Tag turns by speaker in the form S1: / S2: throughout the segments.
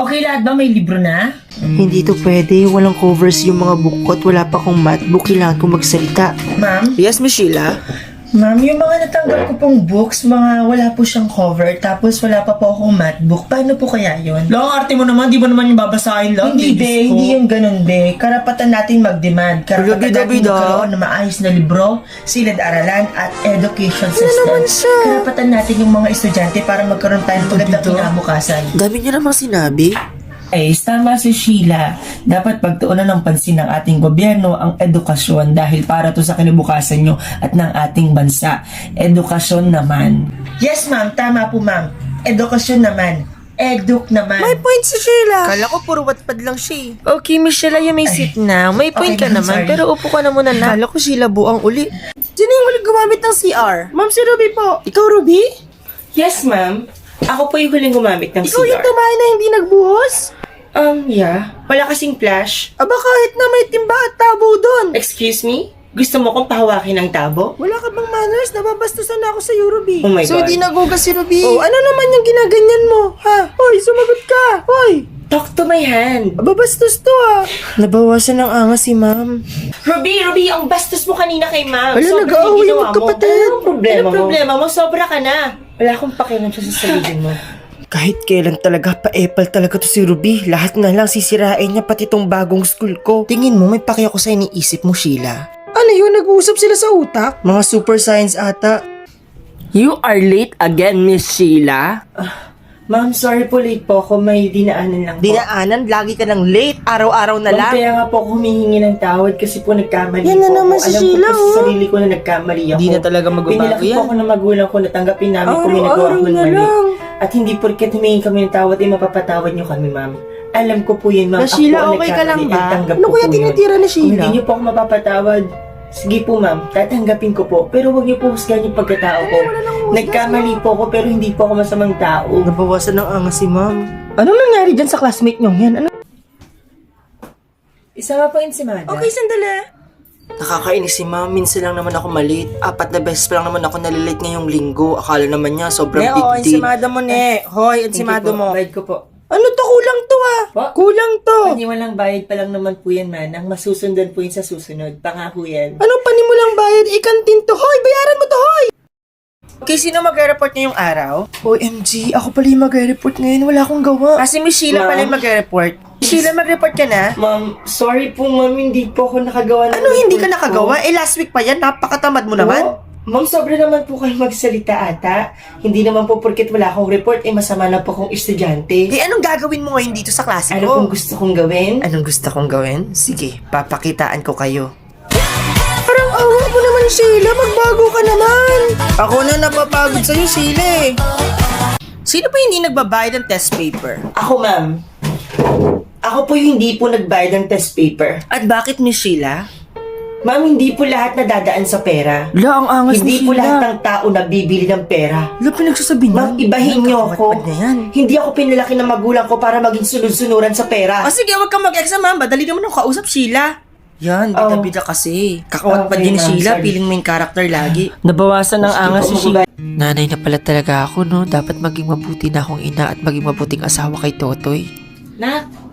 S1: Okay, lahat ba may libro na?
S2: Hindi to pwede. Walang covers yung mga book ko at wala pa akong mathbook. Kailangan kong magsalita.
S1: Ma'am?
S2: Yes, Miss Sheila?
S1: Ma'am, yung mga natanggal ko pong books, wala po siyang cover, tapos wala pa po akong mathbook. Paano po kaya yun?
S3: Lang, arte mo naman, di ba naman yung babasahin lang?
S1: Hindi, be. Hindi yung ganun, be. Karapatan natin mag-demand. Karapatan natin
S2: Bida-bida.
S1: magkaroon ng maayos na libro, silid-aralan, at education system.
S2: naman siya?
S1: Karapatan natin yung mga estudyante para magkaroon tayo ng magandang kinabukasan.
S2: Dami niyo namang sinabi.
S3: Tama si Sheila. Dapat pagtuunan ng pansin ng ating gobyerno ang edukasyon dahil para to sa kinabukasan nyo at ng ating bansa. Edukasyon naman.
S1: Yes, ma'am. Tama po, ma'am. Edukasyon naman. Eduk naman.
S2: May point si Sheila. Kala ko puro watpad lang siya. Okay, Miss Sheila, you may sit now. May point
S1: Okay,
S2: ka
S1: ma'am,
S2: naman,
S1: sorry.
S2: pero upo ka na muna na. Kala ko Sheila buang uli. Sino yung huling gumamit ng CR? Ma'am, si Ruby po. Ikaw, Ruby?
S3: Yes, ma'am. Ako po yung huling gumamit ng
S2: Ikaw yung
S3: CR.
S2: tumahay na hindi nagbuhos?
S3: Yeah. Wala kasing flash.
S2: Aba, kahit na may timba at tabo doon.
S3: Excuse me? Gusto mo kong pahawakin ng tabo?
S2: Wala ka bang manners? Nababastusan na ako sa Ruby.
S3: Oh my
S2: So,
S3: God.
S2: di nagugas si Ruby. Oh, ano naman yung ginaganyan mo? Ha? Hoy, sumagot ka. Hoy,
S3: Talk to my hand.
S2: babastos to Nabawasan ng angas si ma'am.
S3: Ruby, ang bastos mo kanina kay ma'am.
S2: Wala,
S3: Sobra
S2: nag-aaway
S3: yung
S2: yung
S3: ginawa mo.
S2: magkapatid.
S3: Anong problema
S1: Anong
S3: mo?
S1: problema
S3: mo? Sobra ka na. Wala akong pakialam sa sasabihin mo.
S2: Kahit kailan talaga, pa-epal talaga to si Ruby. Lahat na lang sisirain niya pati tong bagong school ko. Tingin mo, may paki ako sa iniisip mo, Sheila. Ano yun? Nag-uusap sila sa utak? Mga super science ata.
S3: You are late again, Miss Sheila. Ma'am, sorry po late po ako. May dinaanan lang po.
S2: Dinaanan, lagi ka ng late. Araw-araw na
S3: Ma'am,
S2: lang.
S3: kaya nga po ako humihingi ng tawad kasi po nagkamali
S2: Yan na
S3: po
S2: naman
S3: ako.
S2: si
S3: Alam
S2: Sheila,
S3: ko po
S2: oh.
S3: sa sarili ko na nagkamali ako.
S2: Hindi na talaga magbabago
S3: Pinilaki
S2: yan.
S3: po ako ng magulang ko na tanggapin namin kung may nagawa
S2: Araw-araw
S3: akong
S2: na
S3: mali.
S2: lang.
S3: At hindi porket humingi kami ng tawad, mapapatawad niyo kami, ma'am. Alam ko po yun, ma'am.
S2: Na Sheila,
S3: Ako ang
S2: okay ka lang
S3: nagkamali
S2: ba?
S3: at tanggap
S2: Ano
S3: ko
S2: kaya
S3: po yun.
S2: tinitira ni
S3: Kung
S2: Sheila?
S3: hindi niyo po ako mapapatawad, sige po ma'am, tatanggapin ko po. Pero huwag niyo po husgahan yung pagkatao ko. Nagkamali po ako pero hindi po ako masamang tao.
S2: Nabawasan ng angas si ma'am.
S3: Anong nangyari dyan sa classmate niyo yan? Ano? Isama po si Mada.
S2: Okay, sandali. Nakakainis si ma'am. Minsan lang naman ako malit. 4 na beses pa lang naman ako nalilate ngayong linggo. Akala naman niya sobrang big deal.
S3: ensimada mo, ne.
S2: Hoy,
S3: Ensimado mo. Bayad ko po.
S2: Ano to? Kulang to
S3: Po?
S2: Kulang to.
S3: Paniwalang bayad pa lang naman po yan, man. Ang masusundan po yun sa susunod. Pangako yan.
S2: Anong panimulang bayad? Ikantin to. Hoy, bayaran mo to, hoy! Okay, sino mag-report ngayong araw? OMG, ako pala yung mag-report ngayon. Wala akong gawa. Kasi Miss Sheila pala yung mag-report. Sheila, mag-report ka na?
S3: Ma'am, sorry po, ma'am. Hindi po ako nakagawa ng
S2: Ano hindi ka
S3: report
S2: nakagawa?
S3: ko.
S2: Last week pa yan. Napakatamad mo naman.
S3: Oh, ma'am, sobra naman po kayo magsalita ata. Hindi naman po porket wala akong report, masama na po akong estudyante.
S2: Anong gagawin mo ngayon dito sa klase
S3: Ano pong gusto kong gawin?
S2: Anong gusto kong gawin? Sige, papakitaan ko kayo. Parang awa mo naman, Sheila. Magbago ka naman. Ako na napapagod sa'yo, Sheila. Sino pa hindi nagbabayad ng test paper?
S3: Ako, ma'am. Ako po yung hindi po nagbayad ng test paper.
S2: At bakit, Miss Sheila?
S3: Ma'am, hindi po lahat nadadaan sa pera.
S2: La, ang angas
S3: Hindi po lahat ng tao nabibili ng pera.
S2: La, pinagsasabi niya.
S3: Ma'am, ibahin niyo ako.
S2: Na yan.
S3: Hindi ako pinalaki ng magulang ko para maging sunod-sunuran sa pera.
S2: Sige, wag kang mag-exam, ma'am. Madali naman ang kausap, Sheila. Yan, bida-bida kasi. Kakawat pa
S3: Okay,
S2: din ni
S3: ma'am,
S2: Sheila,
S3: sorry.
S2: feeling main character lagi.
S3: Nabawasan ng angas si Sheila.
S2: Nanay na pala talaga ako, no? Dapat maging mabuti na akong ina at maging mabuting asawa kay Totoy.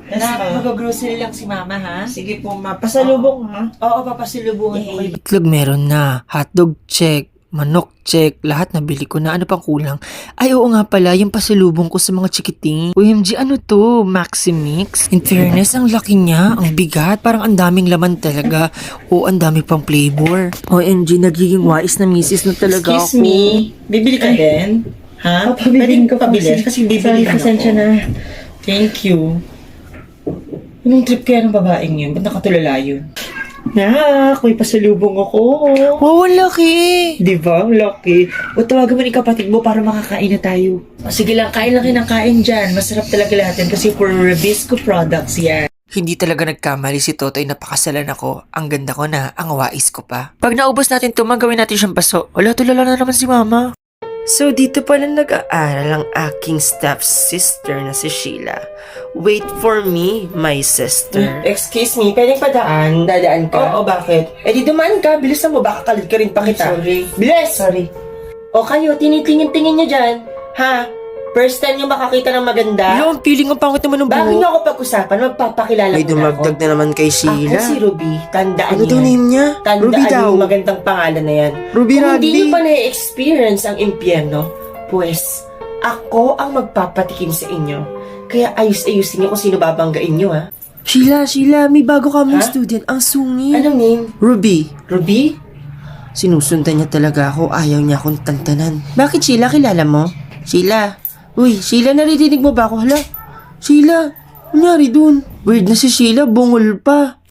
S3: Mag-grocery lang si mama, ha?
S1: Sige po, ma. Pasalubong, ha?
S3: Oo, papasilubungan ko kayo.
S2: Itlog meron na, hotdog check, manok check, lahat nabili ko na. Ano pang kulang? Ay, oo nga pala, yung pasalubong ko sa mga chikiting. OMG, ano to? Maxi Mix? In fairness, ang laki niya, ang bigat, parang ang daming laman talaga. O, ang dami pang flavor. OMG, nagiging wais na misis na talaga
S3: Excuse
S2: ako.
S3: me, bibili ka din? Ha?
S1: Papabilin
S3: Pwede
S1: ko
S3: pabili kasi bibili ka
S1: Pasensya na.
S3: Thank you. Anong trip kaya ng babaeng yun? Ba't nakatulala yun? Nak, may pasalubong ako.
S2: Wow, ang laki!
S3: Di ba? Ang lucky. O tawagan mo ni kapatid mo para makakain na tayo. O, sige lang, kain lang kayo ng kain dyan. Masarap talaga lahat yan kasi for Revisco products yan.
S2: Hindi talaga nagkamali si Totoy, napakasalan ako. Ang ganda ko na, ang wais ko pa. Pag naubos natin ito, magawin natin siyang paso. Wala, tulala na naman si Mama. So, dito pala nag-aaral ang aking stepsister na si Sheila. Wait for me, my sister.
S3: Excuse me, pwedeng padaan? Dadaan ka? Oo, bakit? Eh di dumaan ka, bilisan mo, baka kalad ka rin pa kita. Sorry. Bilis! Sorry. O kayo, tinitingin-tingin nyo dyan. Ha?
S1: First time niyo makakita ng maganda?
S2: Hello, ang feeling ang pangit naman ng
S1: Bago
S2: buhok.
S1: niyo ako pag-usapan, magpapakilala
S2: May
S1: ko na ako.
S2: dumagdag na naman kay Sheila.
S1: Ako si Ruby. Tandaan
S2: Ano
S1: yan.
S2: daw name niya?
S1: Tandaan
S2: Ruby
S1: niyo
S2: daw.
S1: yung magandang pangalan na yan.
S2: Ruby
S1: Kung hindi
S2: Rugby.
S1: niyo pa na-experience ang impyerno, pues, ako ang magpapatikim sa inyo. Kaya ayus-ayusin niyo kung sino babanggain niyo, ha?
S2: Sheila, may bago kaming
S1: Ha?
S2: student. Ang sungit.
S1: Anong name?
S2: Ruby.
S1: Ruby?
S2: Sinusundan niya talaga ako. Ayaw niya akong tantanan. Bakit, Sheila? Kilala mo? Sheila. Uy, Sheila, naririnig mo ba ako? Hala? Sheila, nangyari dun? Weird na si Sheila, bungol pa.